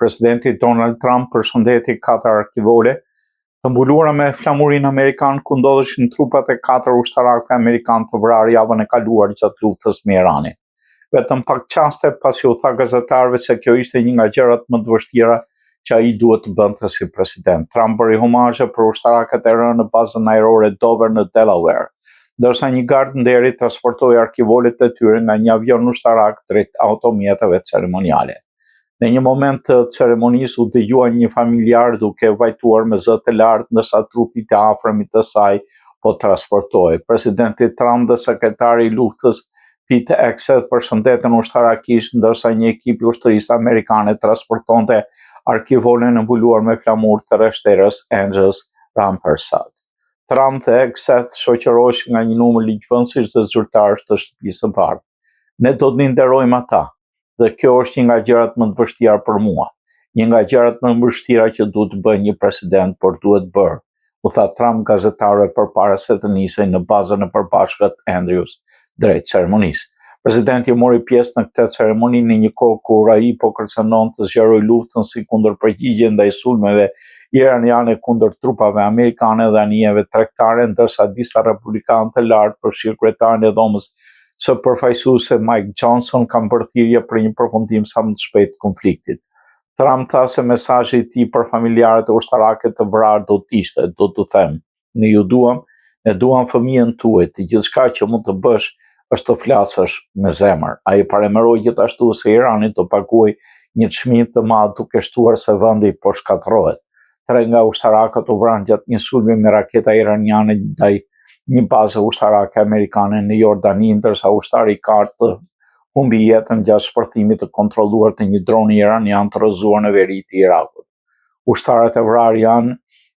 Presidenti Donald Trump përshëndeti 4 arkivore të mbuluara me flamurinë amerikan ku ndodheshin trupat e 4 ushtarakëve amerikan të vrarë javën e kaluar gjatë luftës me Iranin. Vetëm pak qaste pasi u tha gazetarëve se kjo ishte një nga gjërat më të vështira që ai duhet të bënte si president. Trump bëri homazhe për ushtarakët e rënë në bazën ajrore Dover në Delaware, ndërsa një gard nderi transportoi arkivolet e tyre nga një avion ushtarak drejt automjeteve ceremoniale. Në një moment të ceremonisë u dëgjua një familjar duke vajtuar me zë të lartë ndërsa trupi i afërmit të saj po transportohej. Presidenti Trump dhe sekretari i luftës Pete Hegseth përshëndetën ushtarakisht ndërsa një ekip i ushtrisë amerikane transportonte arkivolen e mbuluar me flamur të rreshterës Angels Rampersad. Trump dhe Hegseth shoqëroheshin nga një numër ligjvënësish dhe zyrtarësh të Shtëpisë së Bardhë. Ne do të nderojmë ata. Dhe kjo është një nga gjërat më të vështira për mua. Një nga gjërat më të vështira që duhet të bëjë një president, por duhet bërë, u tha Trump gazetarëve përpara se të nisej në bazën e përbashkët Andrews drejt ceremonisë. Presidenti mori pjesë në këtë ceremoni në një kohë kur ai po kërcënon të zgjerojë luftën si kundër përgjigje ndaj sulmeve iraniane kundër trupave amerikane dhe anijeve tregtare, ndërsa disa republikanë të lartë, përfshirë kryetarin e dhomës së përfaqësuese Mike Johnson kanë bërë thirrje për një përfundim sa më të shpejtë të konfliktit. Trump tha se mesazhi i tij për familjarët e ushtarakëve të vrarë do të ishte, do t'u them, ne ju duam, ne duam fëmijën tuaj, të gjithçka që mund të bësh është të flasësh me zemër. Ai paremëroi gjithashtu se Irani do paguajë një çmim të madh duke shtuar se vendi po shkatërrohet. 3 nga ushtarakët u vranë gjatë një sulmi me raketa iraniane ndaj një bazë ushtarake amerikane në Jordani, ndërsa ushtari i kartë humbi jetën gjatë shpërthimit të kontrolluar të një droni iranian të rrëzuar në veri të Irakut. Ushtarët e vrarë janë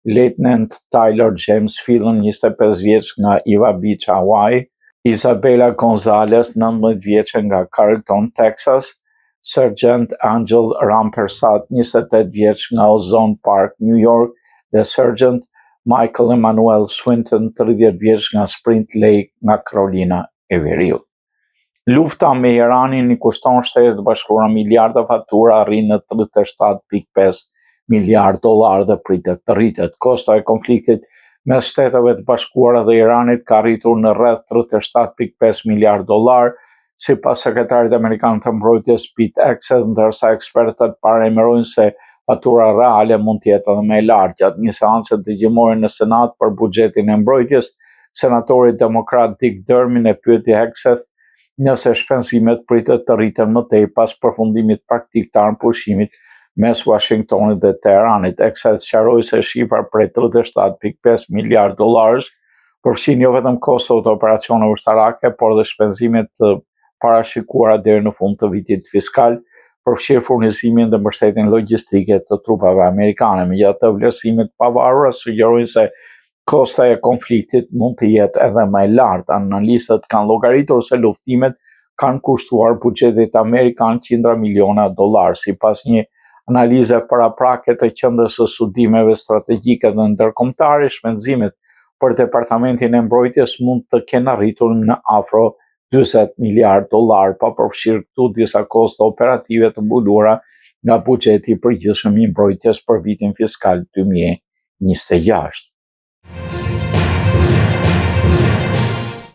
Lieutenant Tyler James Phelan, 25 vjeç nga Iva Beach, Hawaii, Isabella Gonzalez, 19 vjeçe nga Carrollton, Texas, Sergeant Angel Rampersad, 28 vjeç nga Ozone Park, New York, dhe Sergeant Michael Emmanuel Swinton, 30 vjeç nga Sprint Lake nga Carolina e Veriut. Lufta me Iranin i kushton Shtetet Bashkuara miliarda fatura, arrin në 37.5 miliard dollar dhe pritet të rritet. Kosta e konfliktit mes Shteteve të Bashkuara dhe Iranit ka arritur në rreth 37.5 miliard dollar, sipas sekretarit amerikan të mbrojtjes Pete Hegseth, ndërsa ekspertët paremërojnë se fatura reale mund të jetë edhe më e lartë. Gjatë një seance dëgjimore në Senat për buxhetin e mbrojtjes, senatori demokrat Dick Durbin e pyeti Hegseth nëse shpenzimet pritet të rriten më tej pas përfundimit praktik të armëpushimit mes Washingtonit dhe Teheranit. Hegseth sqaroi se shifra prej 37.5 miliard dollarësh përfshin jo vetëm kostot e operacioneve ushtarake, por dhe shpenzimet të parashikuara deri në fund të vitit fiskal, përfshirë furnizimin dhe mbështetjen logjistike të trupave amerikane. Megjithatë, vlerësimet pavarura sugjerojnë se kosta e konfliktit mund të jetë edhe më e lartë. Analistët kanë llogaritur se luftimet kanë kushtuar buxhetit amerikan qindra miliona dollar. Sipas një analize paraprake të Qendrës së Studimeve Strategjike dhe Ndërkombëtare, shpenzimet për Departamentin e Mbrojtjes mund të kenë arritur në afro 40 miliard dollar, pa përfshirë këtu disa kosto operative të mbuluara nga buxheti i përgjithshëm i mbrojtjes për vitin fiskal 2026.